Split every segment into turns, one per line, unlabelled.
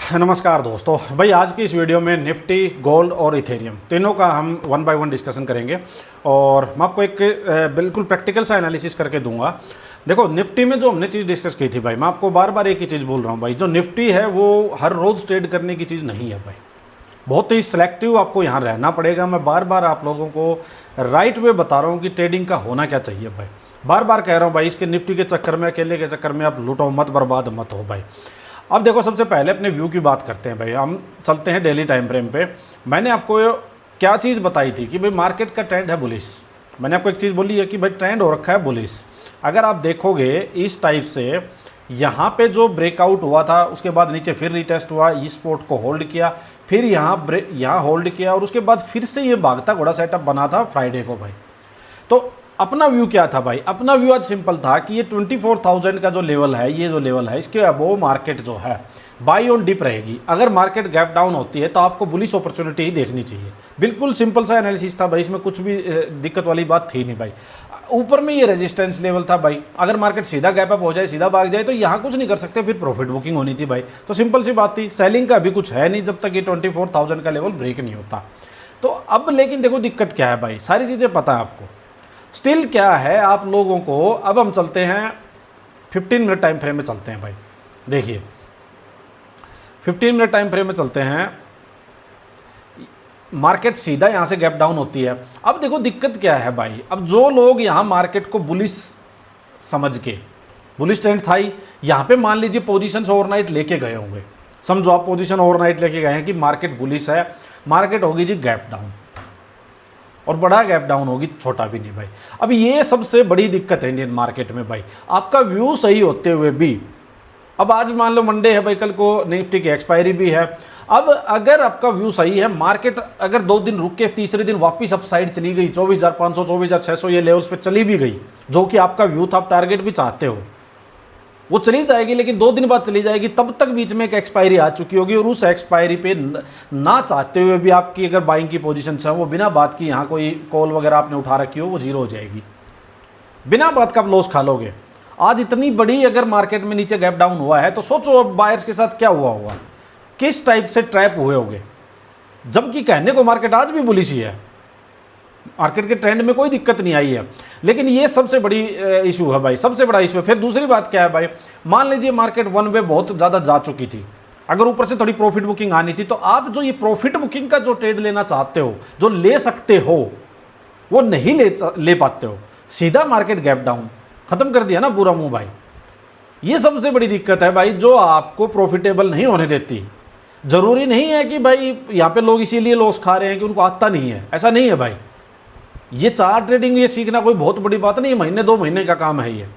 नमस्कार दोस्तों, भाई आज की इस वीडियो में निफ्टी, गोल्ड और इथेरियम तीनों का हम वन बाय वन डिस्कशन करेंगे और मैं आपको एक बिल्कुल प्रैक्टिकल सा एनालिसिस करके दूंगा। देखो, निफ्टी में जो हमने चीज़ डिस्कस की थी भाई, मैं आपको बार बार एक ही चीज़ बोल रहा हूँ भाई, जो निफ्टी है वो हर रोज़ ट्रेड करने की चीज़ नहीं है भाई। बहुत ही सिलेक्टिव आपको यहाँ रहना पड़ेगा। मैं बार बार आप लोगों को राइट वे बता रहा हूँ कि ट्रेडिंग का होना क्या चाहिए भाई। बार बार कह रहा हूँ भाई, इसके निफ्टी के चक्कर में, अकेले के चक्कर में आप लूटो मत, बर्बाद मत हो भाई। अब देखो, सबसे पहले अपने व्यू की बात करते हैं भाई। हम चलते हैं डेली टाइम फ्रेम पे। मैंने आपको क्या चीज़ बताई थी कि भाई मार्केट का ट्रेंड है बुलिश। मैंने आपको एक चीज़ बोली है कि भाई ट्रेंड हो रखा है बुलिश। अगर आप देखोगे इस टाइप से, यहाँ पे जो ब्रेकआउट हुआ था उसके बाद नीचे फिर रिटेस्ट हुआ, इस सपोर्ट को होल्ड किया, फिर यहाँ होल्ड किया और उसके बाद फिर से ये भागता घोड़ा सेटअप बना था फ्राइडे को भाई। तो अपना व्यू क्या था भाई? अपना व्यू आज सिंपल था कि ये 24,000 का जो लेवल है, ये जो लेवल है, इसके अबोव मार्केट जो है बाई ऑन डिप रहेगी। अगर मार्केट गैप डाउन होती है तो आपको बुलिश अपॉर्चुनिटी ही देखनी चाहिए। बिल्कुल सिंपल सा एनालिसिस था भाई, इसमें कुछ भी दिक्कत वाली बात थी नहीं भाई। ऊपर में ये रेजिस्टेंस लेवल था भाई, अगर मार्केट सीधा गैप अप हो जाए, सीधा भाग जाए तो यहाँ कुछ नहीं कर सकते, फिर प्रॉफिट बुकिंग होनी थी भाई। तो सिंपल सी बात थी, सेलिंग का भी कुछ है नहीं जब तक ये 24,000 का लेवल ब्रेक नहीं होता। तो अब लेकिन देखो दिक्कत क्या है भाई, सारी चीज़ें पता है आपको। स्टिल क्या है आप लोगों को, अब हम चलते हैं 15 मिनट टाइम फ्रेम में चलते हैं भाई। देखिए 15 मिनट टाइम फ्रेम में चलते हैं, मार्केट सीधा यहाँ से गैप डाउन होती है। अब देखो दिक्कत क्या है भाई, अब जो लोग यहाँ मार्केट को बुलिश समझ के, बुलिश ट्रेंड था ही, यहाँ पे मान लीजिए पोजीशंस ओवरनाइट लेके गए होंगे। समझो आप पोजीशन ओवरनाइट लेके गए हैं कि मार्केट बुलिश है, मार्केट होगी जी गैप डाउन, और बड़ा गैप डाउन होगी, छोटा भी नहीं भाई। अब ये सबसे बड़ी दिक्कत है इंडियन मार्केट में भाई, आपका व्यू सही होते हुए भी। अब आज मान लो मंडे है भाई, कल को निफ्टी की एक्सपायरी भी है। अब अगर आपका व्यू सही है, मार्केट अगर 2 दिन रुक के तीसरे दिन वापस अप साइड चली गई, 24,500 24,600 ये लेवल्स पे चली भी गई, जो कि आपका व्यू था, आप टारगेट भी चाहते हो, वो चली जाएगी, लेकिन 2 दिन बाद चली जाएगी। तब तक बीच में एक एक्सपायरी आ चुकी होगी और उस एक्सपायरी पे ना चाहते हुए भी आपकी अगर बाइंग की पोजीशन है, वो बिना बात की, यहाँ कोई कॉल वगैरह आपने उठा रखी हो, वो जीरो हो जाएगी। बिना बात का आप लॉस खा लोगे। आज इतनी बड़ी अगर मार्केट में नीचे गैप डाउन हुआ है तो सोचो अब बायर्स के साथ क्या हुआ होगा, किस टाइप से ट्रैप हुए होंगे। जबकि कहने को मार्केट आज भी बुलिश ही है, मार्केट के ट्रेंड में कोई दिक्कत नहीं आई है, लेकिन ये सबसे बड़ी इशू है भाई, सबसे बड़ा इशू है। फिर दूसरी बात क्या है भाई, मान लीजिए मार्केट वन वे बहुत ज़्यादा जा चुकी थी, अगर ऊपर से थोड़ी प्रॉफिट बुकिंग आनी थी, तो आप जो ये प्रॉफिट बुकिंग का जो ट्रेड लेना चाहते हो, जो ले सकते हो, वो नहीं ले पाते हो। सीधा मार्केट गैप डाउन, खत्म कर दिया ना पूरा मुंह भाई। ये सबसे बड़ी दिक्कत है भाई, जो आपको प्रॉफिटेबल नहीं होने देती। जरूरी नहीं है कि भाई यहाँ पे लोग इसीलिए लॉस खा रहे हैं कि उनको आता नहीं है, ऐसा नहीं है भाई। ये चार्ट ट्रेडिंग ये सीखना कोई बहुत बड़ी बात नहीं है, महीने 2 महीने का काम है ये।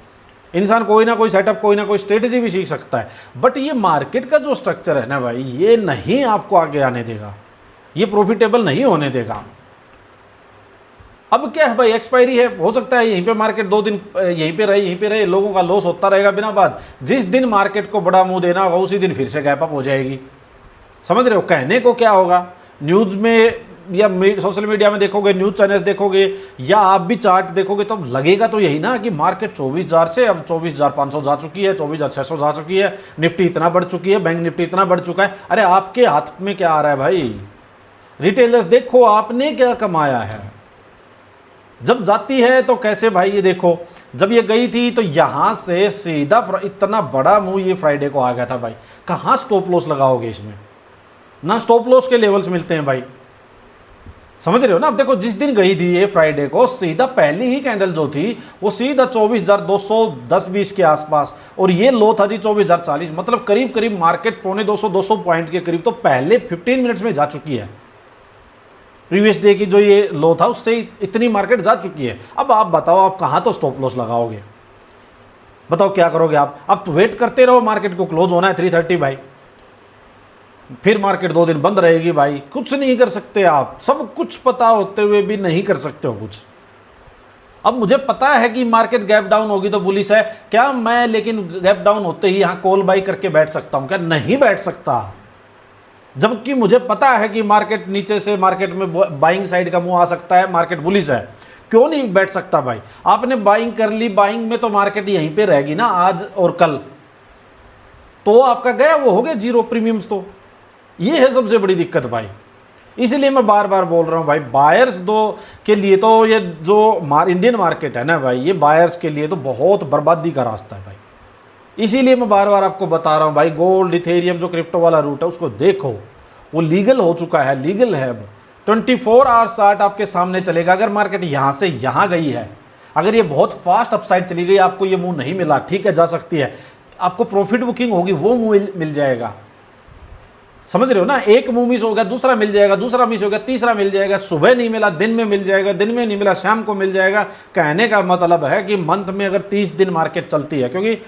इंसान कोई ना कोई सेटअप, कोई ना कोई स्ट्रेटेजी भी सीख सकता है, बट ये मार्केट का जो स्ट्रक्चर है ना भाई, ये नहीं आपको आगे आने देगा, ये प्रॉफिटेबल नहीं होने देगा। अब क्या है भाई, एक्सपायरी है, हो सकता है यहीं पे मार्केट 2 दिन यहीं पे रहे, लोगों का लॉस होता रहेगा बिना बात। जिस दिन मार्केट को बड़ा मुंह देना होगा उसी दिन फिर से गैप अप हो जाएगी। समझ रहे हो कहने को क्या होगा? न्यूज़ में या सोशल मीडिया में देखोगे, न्यूज़ चैनल्स देखोगे, या आप भी चार्ट देखोगे, तो लगेगा तो यही ना कि मार्केट 24,000 से अब 24,500 जा चुकी है, 24,600 जा चुकी है, निफ्टी इतना बढ़ चुकी है, बैंक निफ्टी इतना बढ़ चुका है। अरे आपके हाथ में क्या आ रहा है भाई? रिटेलर्स देखो आपने क्या कमाया है। जब जाती है तो कैसे भाई, ये देखो जब ये गई थी तो यहां से सीधा इतना बड़ा मुंह ये फ्राइडे को आ गया था भाई। कहां स्टॉप लॉस लगाओगे इसमें? ना स्टॉप लॉस के लेवल्स मिलते हैं भाई, समझ रहे हो ना? अब देखो जिस दिन गई थी ये फ्राइडे को, सीधा पहली ही कैंडल जो थी वो सीधा 24,210-20 के आसपास, और ये लो था जी 24,040, मतलब करीब करीब मार्केट 200 पॉइंट के करीब तो पहले 15 मिनट्स में जा चुकी है। प्रीवियस डे की जो ये लो था उससे इतनी मार्केट जा चुकी है। अब आप बताओ, आप कहाँ तो स्टॉप लॉस लगाओगे? बताओ क्या करोगे आप? अब तो वेट करते रहो, मार्केट को क्लोज होना है 3:30 भाई, फिर मार्केट 2 दिन बंद रहेगी भाई। कुछ नहीं कर सकते आप, सब कुछ पता होते हुए भी नहीं कर सकते हो कुछ। अब मुझे पता है कि मार्केट गैप डाउन होगी तो बुलिश है, क्या मैं लेकिन गैप डाउन होते ही यहाँ कॉल बाई करके बैठ सकता हूँ क्या? नहीं बैठ सकता। जबकि मुझे पता है कि मार्केट नीचे से मार्केट में बाइंग साइड का मुंह आ सकता है, मार्केट बुलिश है, क्यों नहीं बैठ सकता भाई? आपने बाइंग कर ली, बाइंग में तो मार्केट यहीं पे रहेगी ना आज और कल, तो आपका गया, वो हो गया जीरो प्रीमियम्स। तो ये है सबसे बड़ी दिक्कत भाई। इसलिए मैं बार बार बोल रहा हूँ भाई, बायर्स दो के लिए तो ये जो इंडियन मार्केट है ना भाई, ये बायर्स के लिए तो बहुत बर्बादी का रास्ता है भाई। इसीलिए मैं बार बार आपको बता रहा हूँ भाई, गोल्ड इथेरियम जो क्रिप्टो वाला रूट है उसको देखो, वो लीगल हो चुका है, लीगल है अब। 24 आवर्स चार्ट आपके सामने चलेगा। अगर मार्केट यहाँ से यहाँ गई है, अगर ये बहुत फास्ट अपसाइड चली गई, आपको ये मूव नहीं मिला, ठीक है, जा सकती है, आपको प्रॉफिट बुकिंग होगी, वो मूव मिल जाएगा। समझ रहे हो ना, एक मूव मिस हो गया, दूसरा मिल जाएगा, दूसरा मिस हो गया, तीसरा मिल जाएगा, सुबह नहीं मिला दिन में मिल जाएगा, दिन में नहीं मिला शाम को मिल जाएगा। कहने का मतलब है कि मंथ में अगर 30 दिन मार्केट चलती है, क्योंकि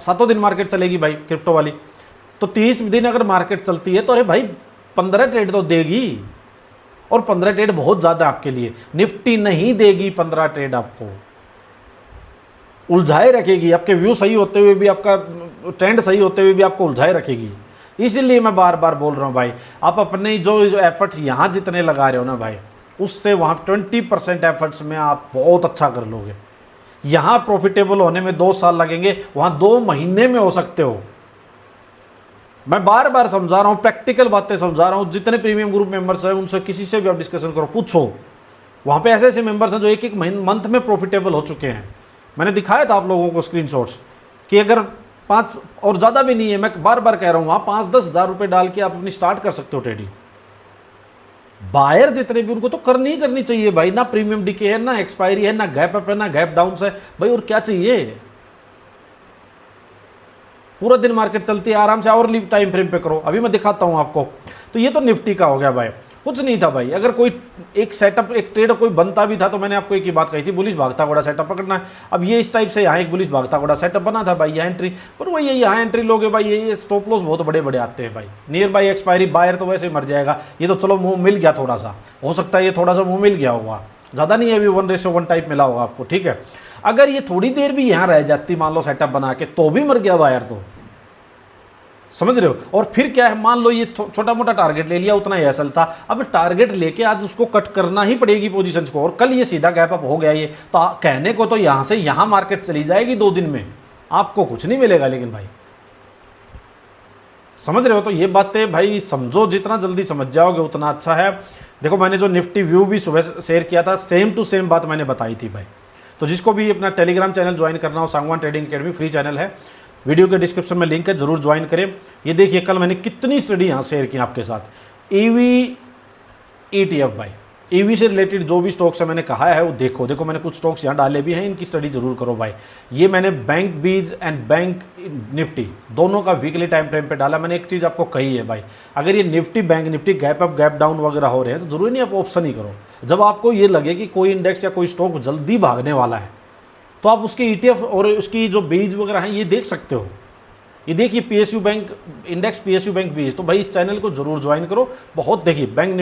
7 दिन मार्केट चलेगी भाई क्रिप्टो वाली, तो 30 दिन अगर मार्केट चलती है तो अरे भाई 15 ट्रेड तो देगी। और 15 ट्रेड बहुत ज़्यादा आपके लिए, निफ्टी नहीं देगी 15 ट्रेड, आपको उलझाए रखेगी। आपके व्यू सही होते हुए भी, आपका ट्रेंड सही होते हुए भी आपको उलझाए रखेगी। इसीलिए मैं बार बार बोल रहा हूँ भाई, आप अपने जो एफर्ट्स यहाँ जितने लगा रहे हो ना भाई, उससे वहाँ 20% एफर्ट्स में आप बहुत अच्छा कर लोगे। यहाँ प्रॉफिटेबल होने में 2 साल लगेंगे, वहाँ 2 महीने में हो सकते हो। मैं बार बार समझा रहा हूँ, प्रैक्टिकल बातें समझा रहा हूँ। जितने प्रीमियम ग्रुप मेंबर्स हैं उनसे किसी से भी आप डिस्कशन करो, पूछो, वहाँ पे ऐसे ऐसे मेंबर्स हैं जो एक मंथ में प्रॉफिटेबल हो चुके हैं। मैंने दिखाया था आप लोगों को स्क्रीनशॉट्स कि अगर 5 और ज़्यादा भी नहीं है, मैं बार बार कह रहा हूँ, वहाँ 5-10 हज़ार रुपये डाल के आप अपनी स्टार्ट कर सकते हो ट्रेडिंग। बायर जितने भी, उनको तो करनी ही करनी चाहिए भाई। ना प्रीमियम डीके है, ना एक्सपायरी है, ना गैप अप है, ना गैप डाउन है भाई, और क्या चाहिए। पूरा दिन मार्केट चलती है आराम से, और टाइम फ्रेम पे करो। अभी मैं दिखाता हूँ आपको। तो ये तो निफ्टी का हो गया भाई, कुछ नहीं था भाई। अगर कोई एक सेटअप, एक ट्रेड कोई बनता भी था तो मैंने आपको एक ही बात कही थी, बुलिश भागता घोड़ा सेटअप पकड़ना है। अब ये इस टाइप से यहाँ एक बुलिश भागता घोड़ा सेटअप बना था भाई, यहाँ एंट्री, पर वही यहाँ एंट्री लोगे भाई, ये स्टॉप लॉस बहुत बड़े बड़े आते हैं भाई। नियर बाई एक्सपायरी, बायर तो वैसे ही मर जाएगा। ये तो चलो मुंह मिल गया, थोड़ा सा हो सकता है ये थोड़ा सा मुंह मिल गया होगा, ज़्यादा नहीं है, अभी 1:1 टाइप मिला होगा आपको, ठीक है। अगर ये थोड़ी देर भी यहाँ रह जाती मान लो सेटअप बना के, तो भी मर गया बायर, तो समझ रहे हो। और फिर क्या है, मान लो ये छोटा मोटा टारगेट ले लिया, उतना ही असल था, अब टारगेट लेके आज उसको कट करना ही पड़ेगी पोजीशंस को, और कल ये सीधा गैप अप हो गया ये, तो कहने को तो यहाँ से यहाँ मार्केट चली जाएगी 2 दिन में, आपको कुछ नहीं मिलेगा। लेकिन भाई समझ रहे हो, तो ये बातें भाई समझो, जितना जल्दी समझ जाओगे उतना अच्छा है। देखो मैंने जो निफ्टी व्यू भी सुबह शेयर किया था, सेम टू सेम बात मैंने बताई थी भाई। तो जिसको भी अपना टेलीग्राम चैनल ज्वाइन करना हो, Sangwan trading academy free channel है, वीडियो के डिस्क्रिप्शन में लिंक है, जरूर ज्वाइन करें। ये देखिए कल मैंने कितनी स्टडी यहाँ शेयर की आपके साथ। ईवी ETF भाई, ईवी से रिलेटेड जो भी स्टॉक्स है मैंने कहा है वो देखो मैंने कुछ स्टॉक्स यहाँ डाले भी हैं, इनकी स्टडी जरूर करो भाई। ये मैंने बैंक बीज एंड बैंक निफ्टी दोनों का वीकली टाइम फ्रेम पे डाला। मैंने एक चीज़ आपको कही है भाई, अगर ये Nifty bank Nifty gap up gap down वगैरह हो रहे हैं तो जरूरी नहीं आप ऑप्शन ही करो। जब आपको ये लगे कि कोई इंडेक्स या कोई स्टॉक जल्दी भागने वाला है तो आप उसके ETF और उसकी जो बीज वगैरह हैं ये देख सकते हो। ये देखिए PSU bank index, PSU bank बीज, तो भाई इस चैनल को जरूर ज्वाइन करो। बहुत देखिए बैंक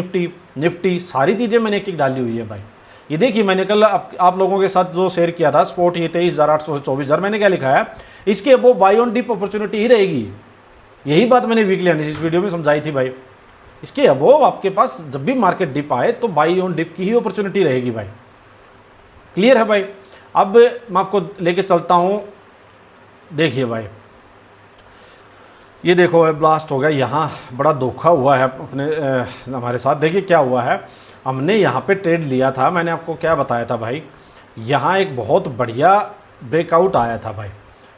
निफ्टी सारी चीज़ें मैंने एक एक डाली हुई है भाई। ये देखिए मैंने कल आप लोगों के साथ जो शेयर किया था स्पॉट, ये 23,800 से 24,000, मैंने क्या लिखा है, इसके वो बाई ऑन डिप अपॉर्चुनिटी ही रहेगी। यही बात मैंने वीकली एनालिसिस वीडियो में समझाई थी भाई। इसके अबोव आपके पास जब भी मार्केट डिप आए तो बाई ऑन डिप की ही अपॉर्चुनिटी रहेगी भाई। क्लियर है भाई। अब मैं आपको लेके चलता हूँ, देखिए भाई ये देखो ब्लास्ट हो गया, यहाँ बड़ा धोखा हुआ है अपने हमारे साथ। देखिए क्या हुआ है, हमने यहाँ पे ट्रेड लिया था, मैंने आपको क्या बताया था भाई, यहाँ एक बहुत बढ़िया ब्रेकआउट आया था भाई।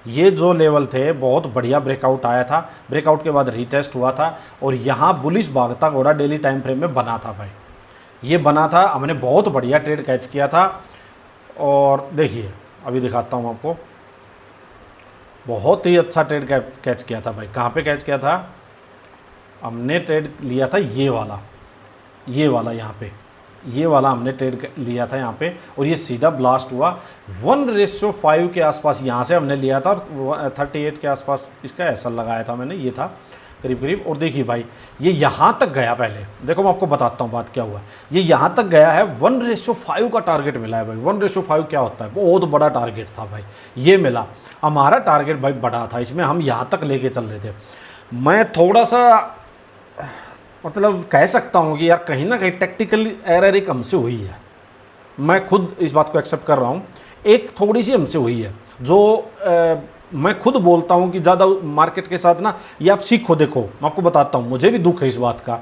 ये जो लेवल थे बहुत बढ़िया ब्रेकआउट आया था, ब्रेकआउट के बाद रीटेस्ट हुआ था और यहाँ बुलिश भागता घोड़ा डेली टाइम फ्रेम में बना था भाई। ये बना था, हमने बहुत बढ़िया ट्रेड कैच किया था। और देखिए अभी दिखाता हूँ आपको, बहुत ही अच्छा ट्रेड कैच किया था भाई। कहाँ पे कैच किया था, हमने ट्रेड लिया था ये वाला यहाँ पे, ये वाला हमने ट्रेड लिया था यहाँ पे, और ये सीधा ब्लास्ट हुआ 1:5 के आसपास यहाँ से हमने लिया था, और 38 के आसपास इसका ऐसा लगाया था मैंने, ये था करीब करीब। और देखिए भाई ये यहाँ तक गया, पहले देखो मैं आपको बताता हूँ बात क्या हुआ। ये यहाँ तक गया है, 1:5 का टारगेट मिला है भाई। 1:5 क्या होता है, बहुत बड़ा टारगेट था भाई, ये मिला। हमारा टारगेट भाई बड़ा था, इसमें हम यहाँ तक लेके चल रहे थे। मैं थोड़ा सा मतलब कह सकता हूँ कि यार कहीं ना कहीं टेक्निकल एरर एक हमसे हुई है, मैं खुद इस बात को एक्सेप्ट कर रहा हूँ, एक थोड़ी सी हमसे हुई है। जो मैं खुद बोलता हूँ कि ज़्यादा मार्केट के साथ ना, ये आप सीखो। देखो मैं आपको बताता हूँ, मुझे भी दुख है इस बात का,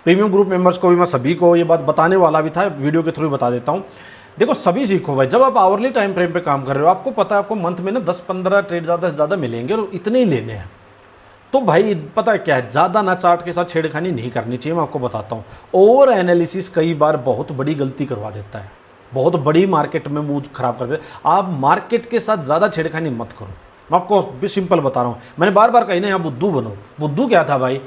प्रीमियम ग्रुप मेंबर्स को भी, मैं सभी को ये बात बताने वाला भी था, वीडियो के थ्रू बता देता हूँ। देखो सभी सीखो भाई, जब आप आवरली टाइम फ्रेम पे काम कर रहे हो, आपको पता है आपको मंथ में ना 10-15 ट्रेड ज़्यादा से ज़्यादा मिलेंगे और इतने ही लेने हैं। तो भाई पता है क्या है, ज़्यादा ना चार्ट के साथ छेड़खानी नहीं करनी चाहिए। मैं आपको बताता हूँ, ओवर एनालिसिस कई बार बहुत बड़ी गलती करवा देता है, बहुत बड़ी मार्केट में मूड खराब कर देता है। आप मार्केट के साथ ज़्यादा छेड़खानी मत करो, मैं आपको भी सिंपल बता रहा हूँ। मैंने बार बार कही ना, यहाँ बुद्धू बनो। बुद्धू क्या था भाई,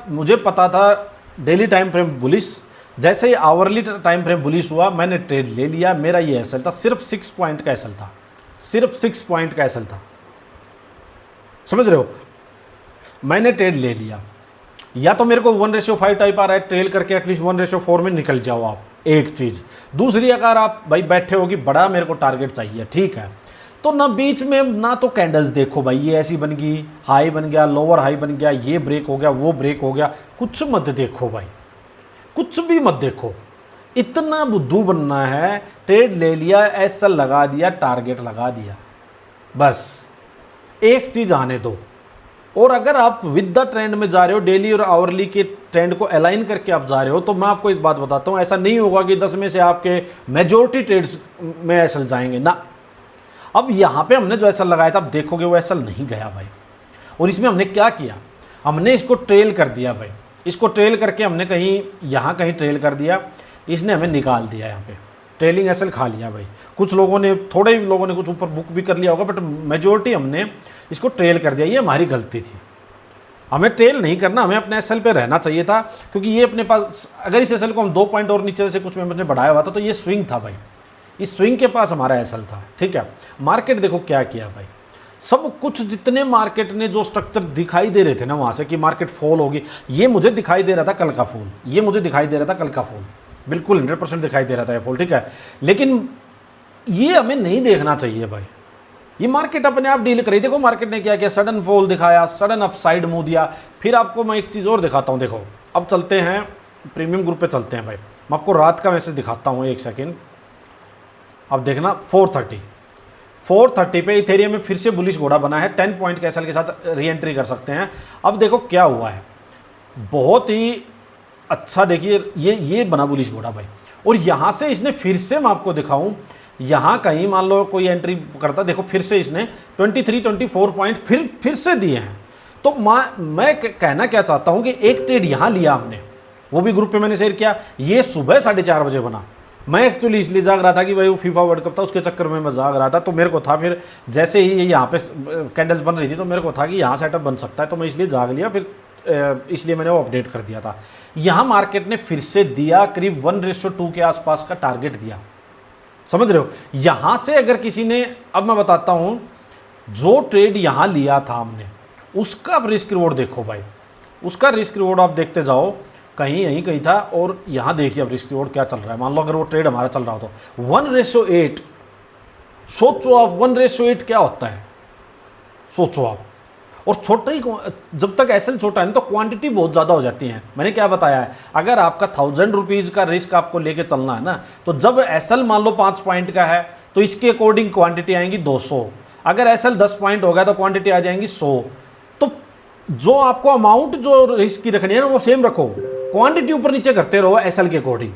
मुझे पता था डेली टाइम फ्रेम बुलिश, जैसे ही आवरली टाइम फ्रेम बुलिश हुआ मैंने ट्रेड ले लिया। मेरा ये एसएल था, सिर्फ 6 पॉइंट का एसएल था, सिर्फ 6 पॉइंट का एसएल था, समझ रहे हो। मैंने ट्रेड ले लिया। या तो मेरे को 1:5 टाइप आ रहा है, ट्रेल करके एटलीस्ट 1:4 में निकल जाओ आप, एक चीज़। दूसरी, अगर आप भाई बैठे हो कि बड़ा मेरे को टारगेट चाहिए, ठीक है, तो ना बीच में ना तो कैंडल्स देखो भाई, ये ऐसी बन गई, हाई बन गया, लोअर हाई बन गया, ये ब्रेक हो गया, वो ब्रेक हो गया, कुछ मत देखो भाई, कुछ भी मत देखो। इतना बुद्धू बनना है, ट्रेड ले लिया, एसएल लगा दिया, टारगेट लगा दिया, बस एक चीज़ आने दो। और अगर आप विद द ट्रेंड में जा रहे हो, डेली और आवरली के ट्रेंड को अलाइन करके आप जा रहे हो, तो मैं आपको एक बात बताता हूँ, ऐसा नहीं होगा कि 10 में से आपके मेजोरिटी ट्रेड्स में एसएल जाएंगे ना। अब यहाँ पे हमने जो एसएल लगाया था, आप देखोगे वो एसएल नहीं गया भाई। और इसमें हमने क्या किया, हमने इसको ट्रेल कर दिया भाई, इसको ट्रेल करके हमने कहीं यहाँ कहीं ट्रेल कर दिया, इसने हमें निकाल दिया, यहाँ पे ट्रेलिंग एसएल खा लिया भाई। कुछ लोगों ने, थोड़े ही लोगों ने कुछ ऊपर बुक भी कर लिया होगा, बट मेजोरिटी हमने इसको ट्रेल कर दिया। ये हमारी गलती थी, हमें ट्रेल नहीं करना, हमें अपने एसएल पे रहना चाहिए था, क्योंकि ये अपने पास, अगर इस एसएल को हम 2 पॉइंट और नीचे से कुछ मेंबर्स ने बढ़ाया हुआ था, तो ये स्विंग था भाई, इस स्विंग के पास हमारा एसएल था, ठीक है। मार्केट देखो क्या किया भाई, सब कुछ जितने मार्केट ने जो स्ट्रक्चर दिखाई दे रहे थे ना वहाँ से कि मार्केट फॉल होगी, ये मुझे दिखाई दे रहा था कल का फॉल, ये मुझे दिखाई दे रहा था कल का फॉल, बिल्कुल 100% दिखाई दे रहा था ये फॉल, ठीक है। लेकिन ये हमें नहीं देखना चाहिए भाई, ये मार्केट अपने आप डील करी। देखो मार्केट ने क्या किया, सडन फॉल दिखाया, सडन अपसाइड मूव दिया। फिर आपको मैं एक चीज़ और दिखाता हूँ, देखो अब चलते हैं प्रीमियम ग्रुप पे चलते हैं भाई। मैं आपको रात का मैसेज दिखाता हूँ, एक सेकेंड। अब देखना 430 पे इथेरियम में फिर से बुलिश घोड़ा बना है, 10 पॉइंट के एसएल के साथ री एंट्री कर सकते हैं। अब देखो क्या हुआ है, बहुत ही अच्छा, देखिए ये बना बुलिश घोड़ा भाई। और यहाँ से इसने फिर से, मैं आपको दिखाऊं, यहाँ कहीं मान लो कोई एंट्री करता, देखो फिर से इसने 23-24 पॉइंट फिर से दिए हैं। तो मैं कहना क्या चाहता हूँ कि एक ट्रेड यहाँ लिया हमने, वो भी ग्रुप पे मैंने शेयर किया, ये सुबह 4:30 बजे बना। मैं एक्चुअली इसलिए जाग रहा था कि भाई वो फीफा वर्ल्ड कप था, उसके चक्कर में मैं जाग रहा था। तो मेरे को था, फिर जैसे ही ये यहाँ पे कैंडल्स बन रही थी, तो मेरे को था कि यहाँ सेटअप बन सकता है, तो मैं इसलिए जाग लिया, फिर इसलिए मैंने वो अपडेट कर दिया था। यहाँ मार्केट ने फिर से दिया, करीब 1:2 के आसपास का टारगेट दिया, समझ रहे हो। यहाँ से अगर किसी ने, अब मैं बताता हूँ, जो ट्रेड यहाँ लिया था हमने, उसका रिस्क रिवॉर्ड देखो भाई, उसका रिस्क रिवॉर्ड आप देखते जाओ, कहीं यहीं कहीं था। और यहाँ देखिए अब रिस्क रिवॉर्ड क्या चल रहा है। मान लो अगर वो ट्रेड हमारा चल रहा हो तो 1:8, सोचो आप 1:8 क्या होता है, सोचो आप। और छोटा ही, जब तक एसएल छोटा है ना, तो क्वांटिटी बहुत ज़्यादा हो जाती है। मैंने क्या बताया है, अगर आपका 1000 रुपीज़ का रिस्क आपको लेके चलना है ना, तो जब एसएल मान लो 5 पॉइंट का है, तो इसके अकॉर्डिंग क्वांटिटी आएंगी 200। अगर एसएल 10 पॉइंट हो गया तो क्वांटिटी आ जाएंगी 100। तो जो आपको अमाउंट जो रिस्क की रखनी है ना, वो सेम रखो, क्वांटिटी ऊपर नीचे करते रहो एसएल के अकॉर्डिंग,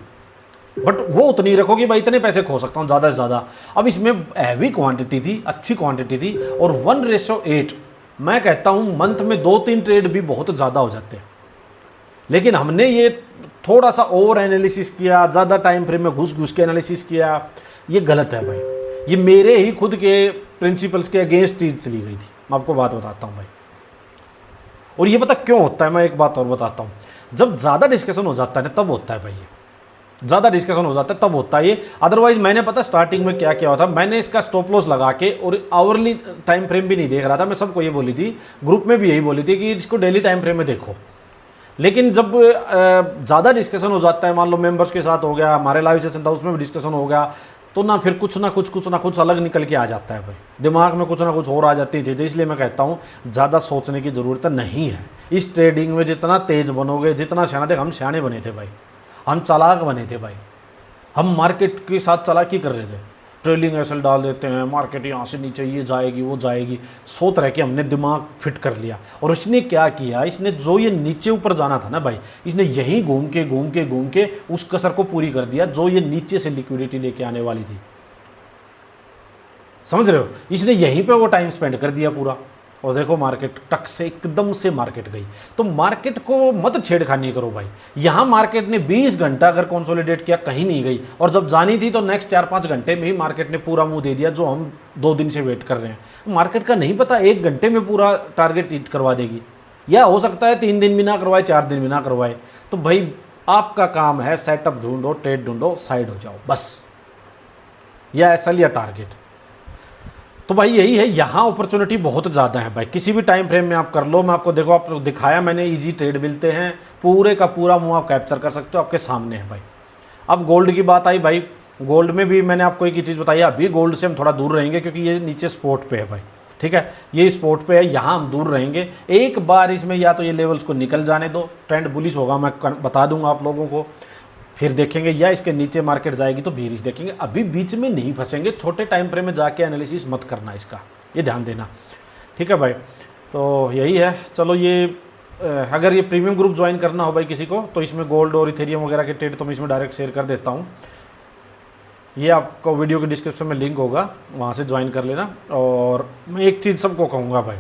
बट वो उतनी रखो कि भाई इतने पैसे खो सकता हूँ ज़्यादा से ज़्यादा। अब इसमें हैवी क्वांटिटी थी, अच्छी क्वांटिटी थी, और 1:8, मैं कहता हूँ मंथ में 2-3 ट्रेड भी बहुत ज़्यादा हो जाते हैं। लेकिन हमने ये थोड़ा सा ओवर एनालिसिस किया, ज़्यादा टाइम फ्रेम में घुस के एनालिसिस किया, ये गलत है भाई। ये मेरे ही खुद के प्रिंसिपल्स के अगेंस्ट चीज़ चली गई थी, मैं आपको बात बताता हूँ भाई। और ये पता क्यों होता है, मैं एक बात और बताता हूँ, जब ज़्यादा डिस्कशन हो जाता है ना, तब होता है भाई, ये ज़्यादा डिस्कशन हो जाता है तब होता है ये। अदरवाइज मैंने पता स्टार्टिंग में क्या किया था, मैंने इसका स्टॉप लॉस लगा के, और आवरली टाइम फ्रेम भी नहीं देख रहा था। मैं सबको ये बोली थी, ग्रुप में भी यही बोली थी कि इसको डेली टाइम फ्रेम में देखो। लेकिन जब ज़्यादा डिस्कशन हो जाता है, मान लो मेंबर्स के साथ हो गया, हमारे लाइव सेशन था उसमें भी डिस्कशन हो गया, तो ना फिर कुछ ना कुछ अलग निकल के आ जाता है भाई, दिमाग में कुछ ना कुछ और आ जाती है चीज़ें। इसलिए मैं कहता हूँ ज़्यादा सोचने की ज़रूरत नहीं है इस ट्रेडिंग में। जितना तेज़ बनोगे, जितना सियाना, देख हम सियाने बने थे भाई, हम चालाक बने थे भाई, हम मार्केट के साथ चालाकी कर रहे थे। ट्रेलिंग एसएल डाल देते हैं, मार्केट यहाँ से नीचे ये जाएगी वो जाएगी, 100 तरह के हमने दिमाग फिट कर लिया। और इसने क्या किया, इसने जो ये नीचे ऊपर जाना था ना भाई, इसने यहीं घूम के उस कसर को पूरी कर दिया जो ये नीचे से लिक्विडिटी लेके आने वाली थी। समझ रहे हो, इसने यहीं पे वो टाइम स्पेंड कर दिया पूरा। और देखो मार्केट टक से एकदम से मार्केट गई। तो मार्केट को मत छेड़खानी करो भाई। यहाँ मार्केट ने 20 घंटा अगर कंसोलिडेट किया, कहीं नहीं गई, और जब जानी थी तो नेक्स्ट 4-5 घंटे में ही मार्केट ने पूरा मुंह दे दिया, जो हम 2 दिन से वेट कर रहे हैं। मार्केट का नहीं पता 1 घंटे में पूरा टारगेट हिट करवा देगी, या हो सकता है 3 दिन भी ना करवाए, 4 दिन भी ना करवाए। तो भाई आपका काम है सेटअप ढूंढो, ट्रेड ढूंढो, साइड हो जाओ बस, या एसएल या टारगेट। तो भाई यही है, यहाँ अपॉर्चुनिटी बहुत ज़्यादा है भाई, किसी भी टाइम फ्रेम में आप कर लो। मैं आपको देखो, आपको दिखाया मैंने, इजी ट्रेड मिलते हैं, पूरे का पूरा मुँह आप कैप्चर कर सकते हो, आपके सामने है भाई। अब गोल्ड की बात आई भाई, गोल्ड में भी मैंने आपको एक ही चीज़ बताई, अभी गोल्ड से हम थोड़ा दूर रहेंगे क्योंकि ये नीचे स्पोर्ट पे है भाई, ठीक है, ये स्पोर्ट पे है, यहाँ हम दूर रहेंगे। एक बार इसमें या तो ये लेवल्स को निकल जाने दो, ट्रेंड बुलिश होगा, मैं बता दूंगा आप लोगों को, फिर देखेंगे, या इसके नीचे मार्केट जाएगी तो भी देखेंगे। अभी बीच में नहीं फंसेंगे, छोटे टाइम फ्रेम में जाके एनालिसिस मत करना, इसका ये ध्यान देना, ठीक है भाई। तो यही है, चलो ये अगर ये प्रीमियम ग्रुप ज्वाइन करना हो भाई किसी को, तो इसमें गोल्ड और इथेरियम वगैरह के ट्रेड तो मैं इसमें डायरेक्ट शेयर कर देता हूँ। ये आपको वीडियो के डिस्क्रिप्शन में लिंक होगा, वहाँ से ज्वाइन कर लेना। और मैं एक चीज़ सबको कहूँगा भाई,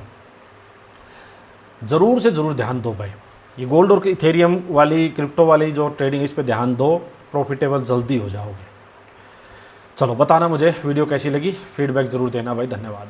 ज़रूर से ज़रूर ध्यान दो भाई, ये गोल्ड और इथेरियम वाली, क्रिप्टो वाली जो ट्रेडिंग, इस पे ध्यान दो, प्रॉफिटेबल जल्दी हो जाओगे। चलो बताना मुझे वीडियो कैसी लगी, फीडबैक ज़रूर देना भाई, धन्यवाद।